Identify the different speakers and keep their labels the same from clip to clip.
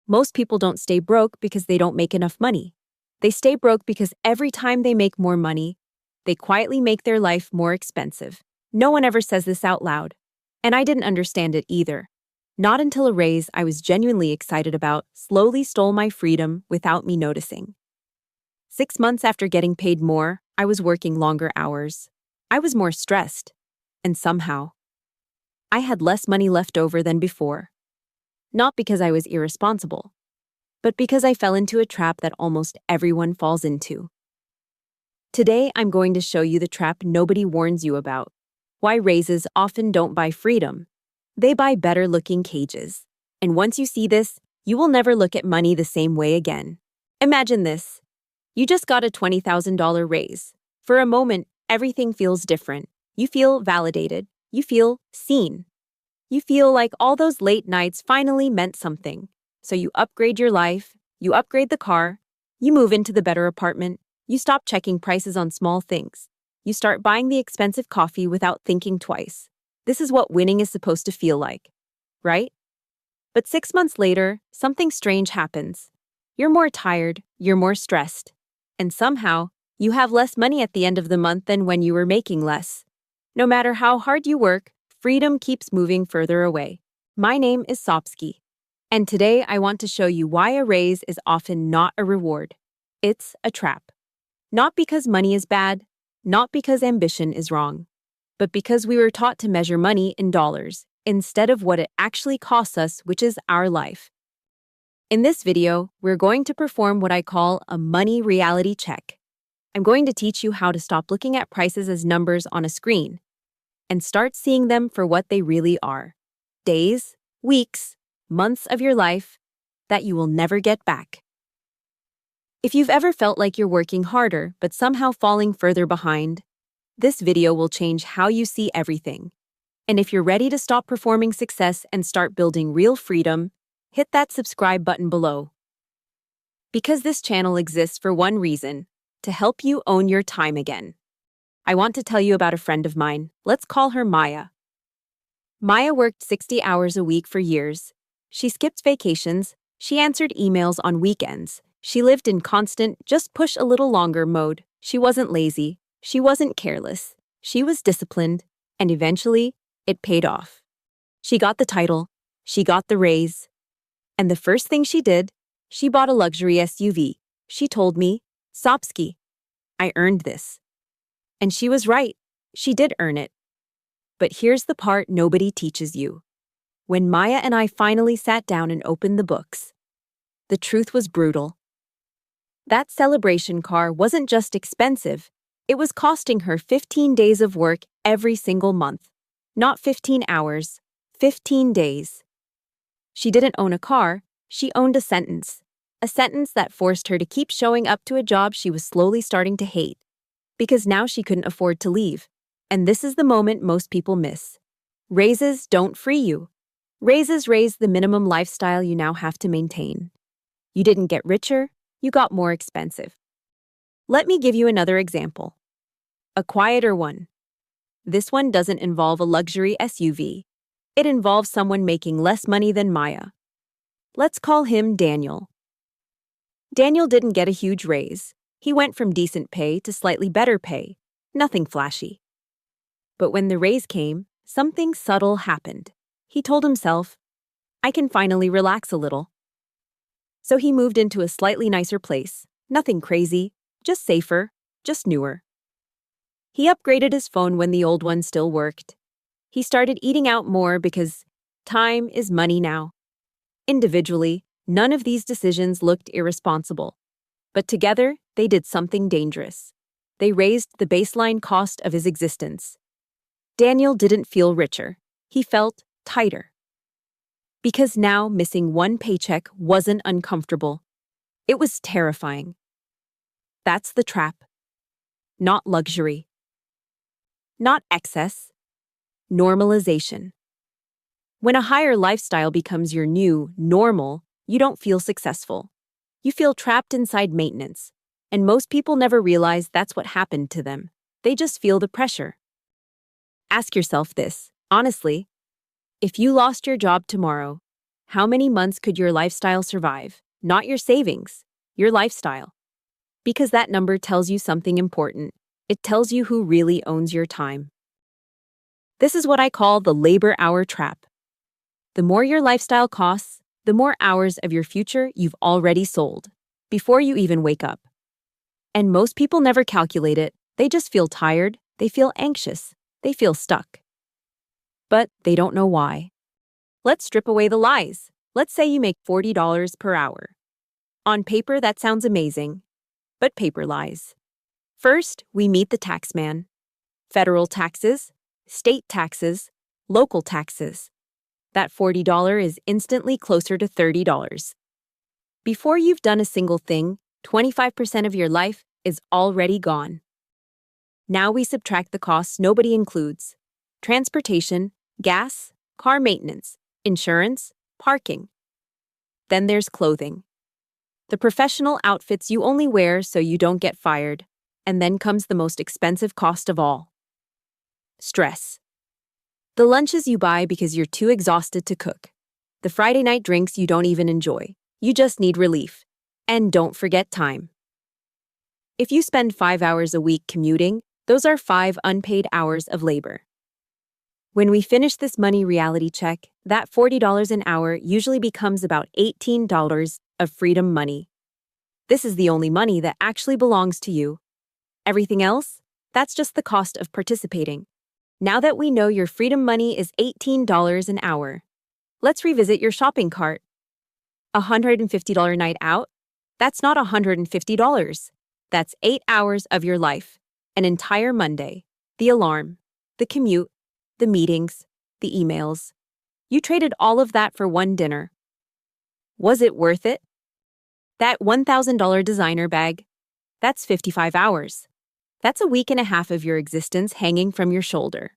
Speaker 1: Most people don't stay broke because they don't make enough money. They stay broke because every time they make more money, they quietly make their life more expensive. No one ever says this out loud. And I didn't understand it either. Not until a raise I was genuinely excited about slowly stole my freedom without me noticing. 6 months after getting paid more, I was working longer hours. I was more stressed. And somehow, I had less money left over than before. Not because I was irresponsible, but because I fell into a trap that almost everyone falls into. Today, I'm going to show you the trap nobody warns you about. Why raises often don't buy freedom. They buy better-looking cages. And once you see this, you will never look at money the same way again. Imagine this. You just got a $20,000 raise. For a moment, everything feels different. You feel validated. You feel seen. You feel like all those late nights finally meant something. So you upgrade your life, you upgrade the car, you move into the better apartment, you stop checking prices on small things. You start buying the expensive coffee without thinking twice. This is what winning is supposed to feel like, right? But 6 months later, something strange happens. You're more tired, you're more stressed, and somehow, you have less money at the end of the month than when you were making less. No matter how hard you work, freedom keeps moving further away. My name is Sopsky, and today I want to show you why a raise is often not a reward. It's a trap. Not because money is bad, not because ambition is wrong, but because we were taught to measure money in dollars instead of what it actually costs us, which is our life. In this video, we're going to perform what I call a money reality check. I'm going to teach you how to stop looking at prices as numbers on a screen and start seeing them for what they really are. Days, weeks, months of your life that you will never get back. If you've ever felt like you're working harder but somehow falling further behind, this video will change how you see everything. And if you're ready to stop performing success and start building real freedom, hit that subscribe button below. Because this channel exists for one reason, to help you own your time again. I want to tell you about a friend of mine. Let's call her Maya. Maya worked 60 hours a week for years. She skipped vacations. She answered emails on weekends. She lived in constant, just push a little longer mode. She wasn't lazy. She wasn't careless. She was disciplined. And eventually, it paid off. She got the title. She got the raise. And the first thing she did, she bought a luxury SUV. She told me, Sopsky, I earned this. And she was right. She did earn it. But here's the part nobody teaches you. When Maya and I finally sat down and opened the books, the truth was brutal. That celebration car wasn't just expensive, it was costing her 15 days of work every single month. Not 15 hours, 15 days. She didn't own a car, she owned a sentence that forced her to keep showing up to a job she was slowly starting to hate. Because now she couldn't afford to leave. And this is the moment most people miss. Raises don't free you. Raises raise the minimum lifestyle you now have to maintain. You didn't get richer, you got more expensive. Let me give you another example. A quieter one. This one doesn't involve a luxury SUV. It involves someone making less money than Maya. Let's call him Daniel. Daniel didn't get a huge raise. He went from decent pay to slightly better pay. Nothing flashy. But when the raise came, something subtle happened. He told himself, I can finally relax a little. So he moved into a slightly nicer place. Nothing crazy, just safer, just newer. He upgraded his phone when the old one still worked. He started eating out more because time is money now. Individually, none of these decisions looked irresponsible. But together, they did something dangerous. They raised the baseline cost of his existence. Daniel didn't feel richer. He felt tighter. Because now missing one paycheck wasn't uncomfortable. It was terrifying. That's the trap. Not luxury. Not excess. Normalization. When a higher lifestyle becomes your new normal, you don't feel successful. You feel trapped inside maintenance. And most people never realize that's what happened to them. They just feel the pressure. Ask yourself this, honestly. If you lost your job tomorrow, How many months could your lifestyle survive? Not your savings, your lifestyle. Because that number tells you something important. It tells you who really owns your time. This is what I call the labor hour trap. The more your lifestyle costs, the more hours of your future you've already sold, before you even wake up. And most people never calculate it. They just feel tired, they feel anxious, they feel stuck. But they don't know why. Let's strip away the lies. Let's say you make $40 per hour. On paper, that sounds amazing, but paper lies. First, we meet the taxman. Federal taxes, state taxes, local taxes. That $40 is instantly closer to $30. Before you've done a single thing, 25% of your life is already gone. Now we subtract the costs nobody includes: transportation, gas, car maintenance, insurance, parking. Then there's clothing. The professional outfits you only wear so you don't get fired. And then comes the most expensive cost of all: stress. The lunches you buy because you're too exhausted to cook. The Friday night drinks you don't even enjoy. You just need relief. And don't forget time. If you spend 5 hours a week commuting, those are 5 unpaid hours of labor. When we finish this money reality check, that $40 an hour usually becomes about $18 of freedom money. This is the only money that actually belongs to you. Everything else? That's just the cost of participating. Now that we know your freedom money is $18 an hour, let's revisit your shopping cart. A $150 night out? That's not $150. That's 8 hours of your life, an entire Monday, the alarm, the commute, the meetings, the emails. You traded all of that for one dinner. Was it worth it? That $1,000 designer bag? That's 55 hours. That's a week and a half of your existence hanging from your shoulder.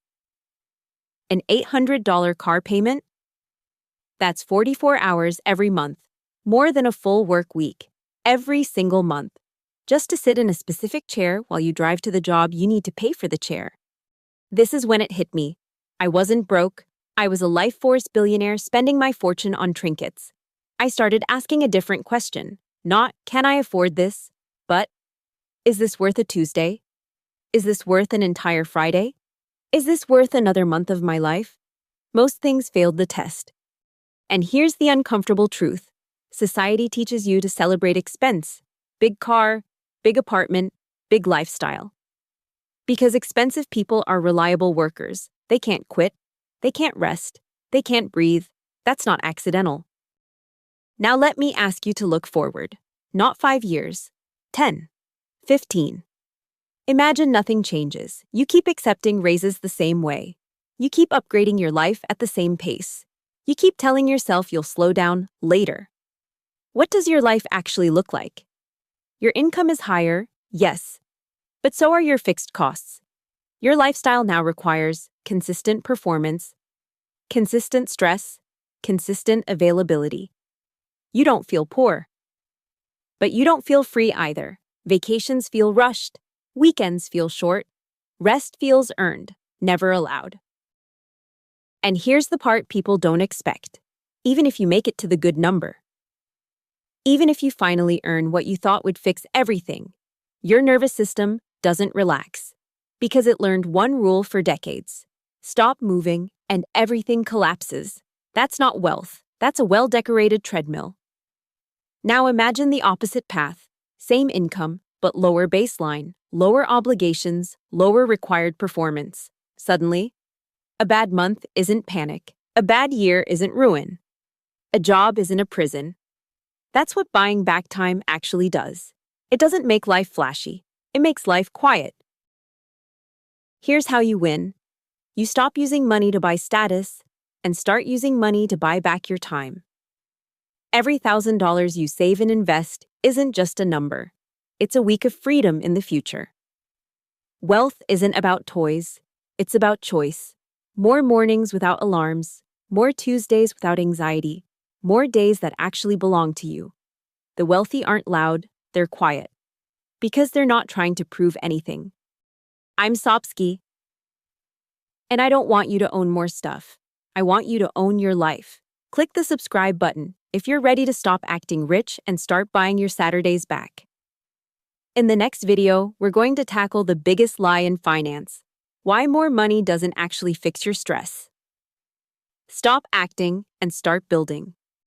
Speaker 1: An $800 car payment? That's 44 hours every month, more than a full work week, every single month, just to sit in a specific chair while you drive to the job you need to pay for the chair. This is when it hit me. I wasn't broke. I was a life force billionaire spending my fortune on trinkets. I started asking a different question. Not, can I afford this? But, is this worth a Tuesday? Is this worth an entire Friday? Is this worth another month of my life? Most things failed the test. And here's the uncomfortable truth. Society teaches you to celebrate expense. Big car, big apartment, big lifestyle. Because expensive people are reliable workers. They can't quit. They can't rest. They can't breathe. That's not accidental. Now let me ask you to look forward. Not 5 years. 10. 15. Imagine nothing changes. You keep accepting raises the same way. You keep upgrading your life at the same pace. You keep telling yourself you'll slow down later. What does your life actually look like? Your income is higher, yes, but so are your fixed costs. Your lifestyle now requires consistent performance, consistent stress, consistent availability. You don't feel poor. But you don't feel free either. Vacations feel rushed. Weekends feel short. Rest feels earned, never allowed. And here's the part people don't expect. Even if you make it to the good number, even if you finally earn what you thought would fix everything, your nervous system doesn't relax because it learned one rule for decades. Stop moving and everything collapses. That's not wealth. That's a well-decorated treadmill. Now imagine the opposite path. Same income, but lower baseline, lower obligations, lower required performance. Suddenly, a bad month isn't panic. A bad year isn't ruin. A job isn't a prison. That's what buying back time actually does. It doesn't make life flashy. It makes life quiet. Here's how you win. You stop using money to buy status and start using money to buy back your time. Every $1,000 you save and invest isn't just a number. It's a week of freedom in the future. Wealth isn't about toys. It's about choice. More mornings without alarms. More Tuesdays without anxiety. More days that actually belong to you. The wealthy aren't loud, they're quiet. Because they're not trying to prove anything. I'm Sopsky. And I don't want you to own more stuff. I want you to own your life. Click the subscribe button if you're ready to stop acting rich and start buying your Saturdays back. In the next video, we're going to tackle the biggest lie in finance: why more money doesn't actually fix your stress. Stop acting and start building.